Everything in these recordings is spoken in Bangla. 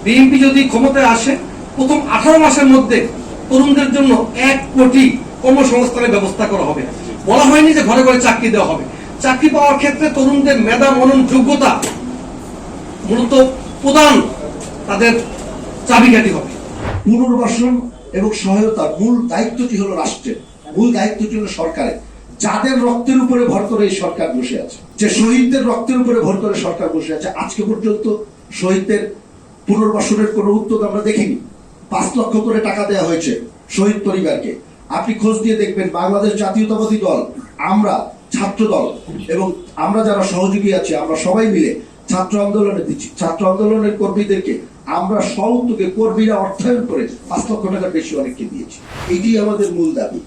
বিএনপি যদি ক্ষমতায় আসে প্রথম 18 মাসের মধ্যে তরুণদের জন্য 1 কোটি কর্মসংস্থানের ব্যবস্থা করা হবে। বলা হয়নি যে ঘরে ঘরে চাকরি দেওয়া হবে। চাকরি পাওয়ার ক্ষেত্রে তরুণদের মেধা, মনন, যোগ্যতা মূলত প্রধান তাদের চাবিকাঠি হবে। পুনর্বাসন এবং সহায়তার মূল দায়িত্বটি হলো রাষ্ট্রের, মূল দায়িত্বটি হলো সরকারের। যাদের রক্তের উপরে ভর করে এই সরকার বসে আছে, যে শহীদদের রক্তের উপরে ভর করে সরকার বসে আছে, আজকে পর্যন্ত শহীদদের পুনর্বাসনের কোনো উদ্যোগ আমরা দেখিনি। 5 লক্ষ করে টাকা দেওয়া হয়েছে শহীদ পরিবারকে। আপনি খোঁজ দিয়ে দেখবেন, বাংলাদেশ জাতীয়তাবাদী দল, আমরা ছাত্র দল এবং আমরা যারা সহযোগী আছি, আমরা সবাই মিলে ছাত্র আন্দোলনে দিচ্ছি। ছাত্র আন্দোলনের কর্মীদেরকে আমরা সউদ্যোগে কর্মীরা অর্থায়ন করে 5 লক্ষ টাকার বেশি অনেককে দিয়েছি। এটি আমাদের মূল দাবি।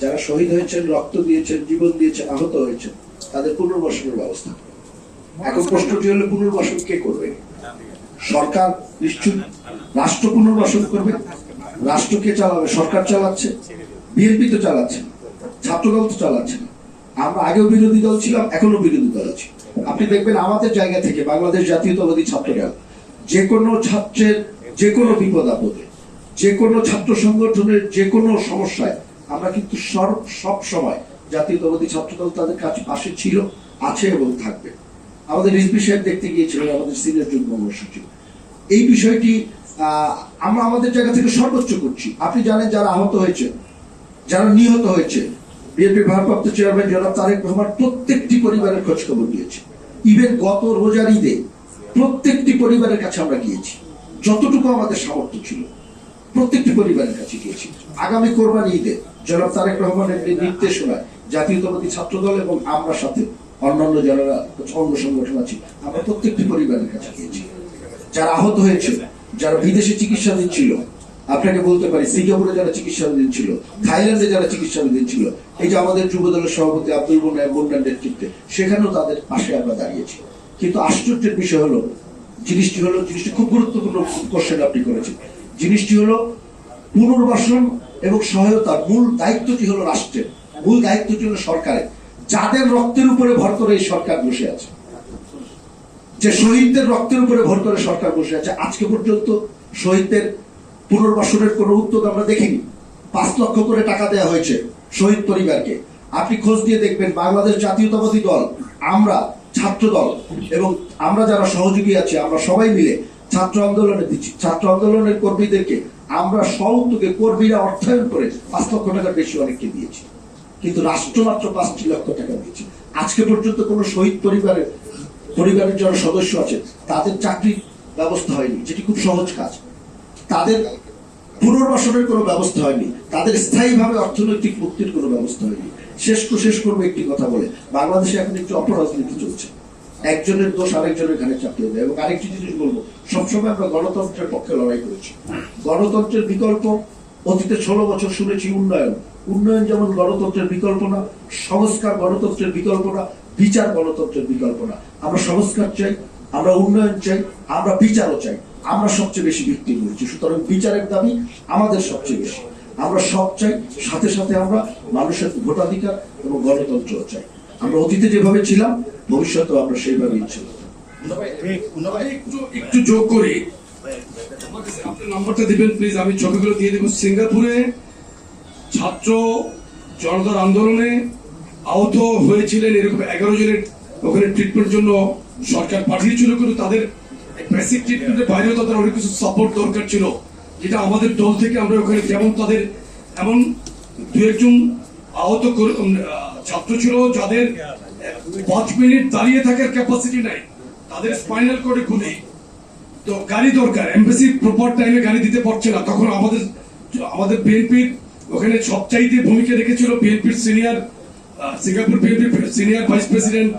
যারা শহীদ হয়েছেন, রক্ত দিয়েছেন, জীবন দিয়েছেন, আহত হয়েছেন, তাদের পুনর্বাসনের ব্যবস্থা। এখন প্রশ্নটি হলো, পুনর্বাসন কে করবে? সরকার নিশ্চয়ই। রাষ্ট্র পুনর্বাসন করবে। রাষ্ট্র কে চালাবে? সরকার চালাচ্ছে, বিএনপি তো চালাচ্ছে, ছাত্রদল তো চালাচ্ছে না। আমরা আগেও বিরোধী দল ছিলাম, এখনো বিরোধী দল আছি। আপনি দেখবেন আমাদের জায়গা থেকে বাংলাদেশ জাতীয়তাবাদী ছাত্রদল যে কোনো ছাত্রের যে কোনো বিপদ আপদে, যে কোনো ছাত্র সংগঠনের যে কোনো সমস্যায় আমরা কিন্তু সব সময় জাতীয়তাবাদী ছাত্রদল তাদের কাছে পাশে ছিল, আছে এবং থাকবে। আমাদের রিজভী সাহেব দেখতে গিয়েছিলেন, আমাদের সিনিয়র যুগ্ম মহাসচিব। এই বিষয়টি আমরা আমাদের জায়গা থেকে সর্বোচ্চ করছি। আপনি জানেন, যারা আহত হয়েছে, যারা নিহত হয়েছে, বিএনপি ভারপ্রাপ্ত চেয়ারম্যান জনাব তারেক রহমান প্রত্যেকটি পরিবারের খোঁজ খবর দিয়েছে। ইভেন গত রোজার ঈদে প্রত্যেকটি পরিবারের কাছে আমরা গিয়েছি, যতটুকু আমাদের সামর্থ্য ছিল প্রত্যেকটি পরিবারের কাছে গিয়েছি। আগামী কোরবানি ঈদে জনাব তারেক রহমানের নির্দেশনায় জাতীয়তাবাদী ছাত্রদল এবং আমরা সাথে অন্যান্য যারা অঙ্গ সংগঠন আছে, আমরা প্রত্যেকটি পরিবারের কাছে গিয়েছি। যারা আহত হয়েছে, যারা বিদেশে চিকিৎসাধীন ছিল, আপনাকে বলতে পারি সিঙ্গাপুরে যারা চিকিৎসাধীন ছিল, থাইল্যান্ডে যারা চিকিৎসাধীন ছিল, এই যে আমাদের যুব দলের সভাপতি আব্দুল মুন্নার নেতৃত্বে, সেখানেও তাদের পাশে আমরা দাঁড়িয়েছি। কিন্তু আশ্চর্যের বিষয় হলো, জিনিসটি খুব গুরুত্বপূর্ণ কোশ্চেন আপনি করেছেন। জিনিসটি হলো, পুনর্বাসন এবং সহায়তার মূল দায়িত্বটি হলো রাষ্ট্রের, মূল দায়িত্বটি হলো সরকারের। যাদের রক্তের উপরে ভর করে এই সরকার বসে আছে, যে শহীদদের রক্তের উপরে ভর করে সরকার বসে আছে, আজকে পর্যন্ত শহীদদের পুনর্বাসনের কোনো উদ্যোগ আমরা দেখিনি। 5 লক্ষ করে টাকা দেওয়া হয়েছে শহীদ পরিবারকে। আপনি খোঁজ দিয়ে দেখবেন, বাংলাদেশ জাতীয়তাবাদী দল, আমরা ছাত্র দল এবং আমরা যারা সহযোগী আছি, আমরা সবাই মিলে ছাত্র আন্দোলনে দিচ্ছি। ছাত্র আন্দোলনের কর্মীদেরকে আমরা সউদ্যোগে কর্মীরা অর্থায়ন করে 5 লক্ষ টাকার বেশি অনেককে দিয়েছি। কিন্তু রাষ্ট্র মাত্র 5 লক্ষ টাকা দিয়েছে। আজকে পর্যন্ত কোনো শহীদ পরিবারের যারা সদস্য আছে, তাদের চাকরির ব্যবস্থা হয়নি, যেটি খুব সহজ কাজ। তাদের পুনর্বাসনের কোনো ব্যবস্থা হয়নি, তাদের স্থায়ীভাবে অর্থনৈতিক মুক্তির কোনো ব্যবস্থা হয়নি। শেষ করবো একটি কথা বলে, বাংলাদেশে এখন একটি অপরাজনীতি চলছে। একজনের দোষ আরেকজনের ঘাড়ে চাপিয়ে দেয়। এবং আরেকটি জিনিস বলবো, সবসময় আমরা গণতন্ত্রের পক্ষে লড়াই করেছি। গণতন্ত্রের বিকল্প অতীতে 16 বছর শুনেছি উন্নয়ন যেমন গণতন্ত্রের বিকল্প না, সংস্কার গণতন্ত্রের বিকল্প না, বিচার গণতন্ত্রের বিকল্প না। আমরা সংস্কার চাই, আমরা উন্নয়ন চাই, আমরা বিচারও চাই। আমরা সবচেয়ে বেশি ভিত্তি করেছি, সুতরাং বিচারের দাবি আমাদের সবচেয়ে বেশি। আমরা সব চাই, সাথে সাথে আমরা মানুষের ভোটাধিকার এবং গণতন্ত্রও চাই। আমরা অতীতে যেভাবে ছিলাম, ভবিষ্যতেও আমরা সেইভাবেই ছিলাম। একটু যোগ করি, আপনার নাম্বারটা দিবেন প্লিজ, আমি ছবিগুলো দিয়ে দেবো। সিঙ্গাপুরে ছাত্র জনতার আন্দোলনে আহত হয়েছিলেন এরকম 11 জনের ওখানে ট্রিটমেন্টের জন্য সরকার পাঠিয়েছিল, কিন্তু তাদের বেসিক ট্রিটমেন্টের বাইরেও তাদের অনেক কিছু সাপোর্ট দরকার ছিল, যেটা আমাদের দল থেকে আমরা ওখানে, যেমন তাদের এমন 2-1 জন আহত ছাত্র ছিল যাদের 5 মিনিট দাঁড়িয়ে থাকার ক্যাপাসিটি নাই, তাদের স্পাইনাল কর্ডে গুলি, তো গাড়ি দরকার, এমবাসি প্রপার টাইমে গাড়ি দিতে পারছে না। তখন আমাদের বিএনপির ওখানে সবচাইতে ভূমিকা রেখেছিল বিএনপির সিঙ্গাপুর বিএনপির সিনিয়র ভাইস প্রেসিডেন্ট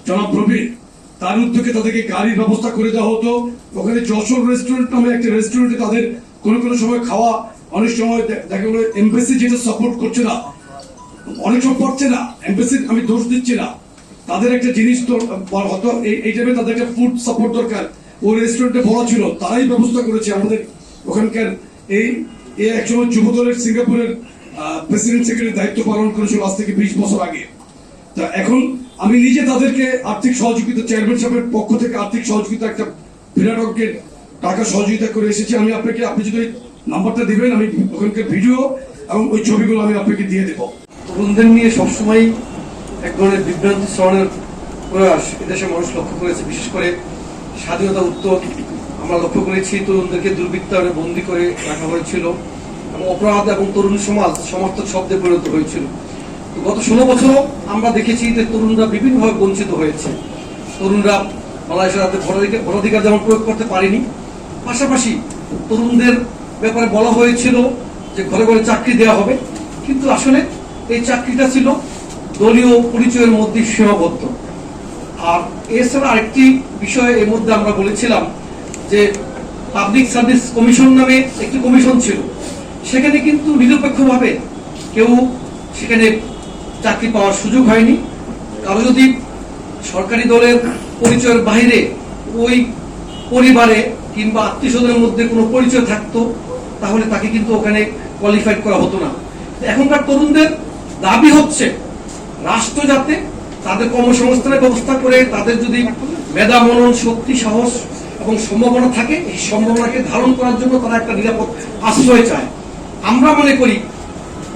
জনাব প্রবীণ। তার উদ্যোগে তাদেরকে গাড়ির ব্যবস্থা করে দেওয়া হতো। ওখানে যশোর রেস্টুরেন্ট নামে একটা রেস্টুরেন্টে তাদের কোনো সময় খাওয়া, অনেক সময় দেখা গেলো এমবাসি যেটা সাপোর্ট করছে না, অনেক সময় পারছে না, এমবাসি আমি দোষ দিচ্ছি না, তাদের একটা জিনিস তো হয়তো এই টাইমে তাদের একটা ফুড সাপোর্ট দরকার, ও রেস্টুরেন্টে ভরা ছিল, তারাই ব্যবস্থা করেছে। আমাদের ওখানকার এই একসময় যুব দলের সিঙ্গাপুরের প্রেসিডেন্ট সেক্রেটারি দায়িত্ব পালন করেছিল আজ থেকে 20 বছর আগে। তা এখন আমি নিজে তাদেরকে আর্থিক সহযোগিতা, চেয়ারম্যান সাহেবের পক্ষ থেকে আর্থিক সহযোগিতা একটা বিরাট অঙ্কের টাকা সহযোগিতা করে এসেছি। আমি আপনাকে, আপনি যদি নাম্বারটা দিবেন, আমি ওখানকার ভিডিও এবং ওই ছবিগুলো আমি আপনাকে দিয়ে দেবো। তরুণদের নিয়ে সবসময় এক ধরনের বিভ্রান্তি ছড়ানোর প্রয়াস এদেশের মানুষ লক্ষ্য করেছে। বিশেষ করে স্বাধীনতা উত্তর আমরা লক্ষ্য করেছি তরুণদেরকে দুর্বৃত্তায়নে বন্দী করে রাখা হয়েছিল এবং অপরাধ এবং তরুণ সমাজ সমর্থক শব্দে পরিণত হয়েছিল। তো গত 16 বছরও আমরা দেখেছি যে তরুণরা বিভিন্নভাবে বঞ্চিত হয়েছে। তরুণরা বাংলাদেশের রাতে ভোটাধিকার যেমন প্রয়োগ করতে পারেনি, পাশাপাশি তরুণদের ব্যাপারে বলা হয়েছিল যে ঘরে ঘরে চাকরি দেওয়া হবে, কিন্তু আসলে এই চাকরিটা ছিল দলীয় পরিচয়ের মধ্যে সীমাবদ্ধ। আর এছাড়া আরেকটি বিষয় এর মধ্যে আমরা বলেছিলাম যে পাবলিক সার্ভিস কমিশন নামে একটি কমিশন ছিল, সেখানে কিন্তু নিরপেক্ষভাবে কেউ সেখানে চাকরি পাওয়ার সুযোগ হয়নি। কারো যদি সরকারি দলের পরিচয়ের বাইরে ওই পরিবারে কিংবা আত্মীয়স্বজনের মধ্যে কোনো পরিচয় থাকতো, তাহলে তাকে কিন্তু ওখানে কোয়ালিফাইড করা হতো না। এখনকার তরুণদের দাবি হচ্ছে রাষ্ট্র যাতে তাদের কর্মসংস্থানের ব্যবস্থা করে, তাদের যদি মেধা, মনন, শক্তি, সাহস এবং সম্ভাবনা থাকে, এই সম্ভাবনাকে ধারণ করার জন্য তারা একটা নিরাপদ আশ্রয় চায়। আমরা মনে করি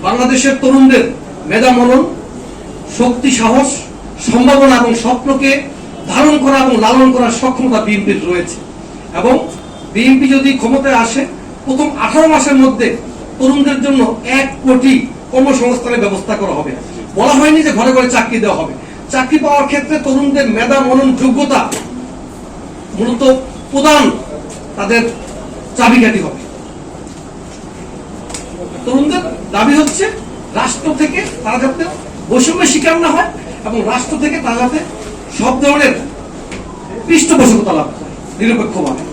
বাংলাদেশের তরুণদের মেধা, মনন, শক্তি, সাহস, সম্ভাবনা এবং স্বপ্নকে ধারণ করা এবং লালন করার সক্ষমতা বিএনপির রয়েছে। এবং বিএনপি যদি ক্ষমতায় আসে, প্রথম 18 মাসের মধ্যে তরুণদের জন্য 1 কোটি কর্মসংস্থানের ব্যবস্থা করা হবে। বলা হয়নি যে ঘরে ঘরে চাকরি দেওয়া হবে। চাকরি পাওয়ার ক্ষেত্রে তরুণদের মেধা, মনন, যোগ্যতা মূলত প্রধান তাদের চাবিকাঠি হবে। তরুণদের দাবি হচ্ছে রাষ্ট্র থেকে তারা যাতে বৈষম্যের শিকার না হয় এবং রাষ্ট্র থেকে তারা যাতে সব ধরনের পৃষ্ঠপোষকতা লাভ করে নিরপেক্ষভাবে।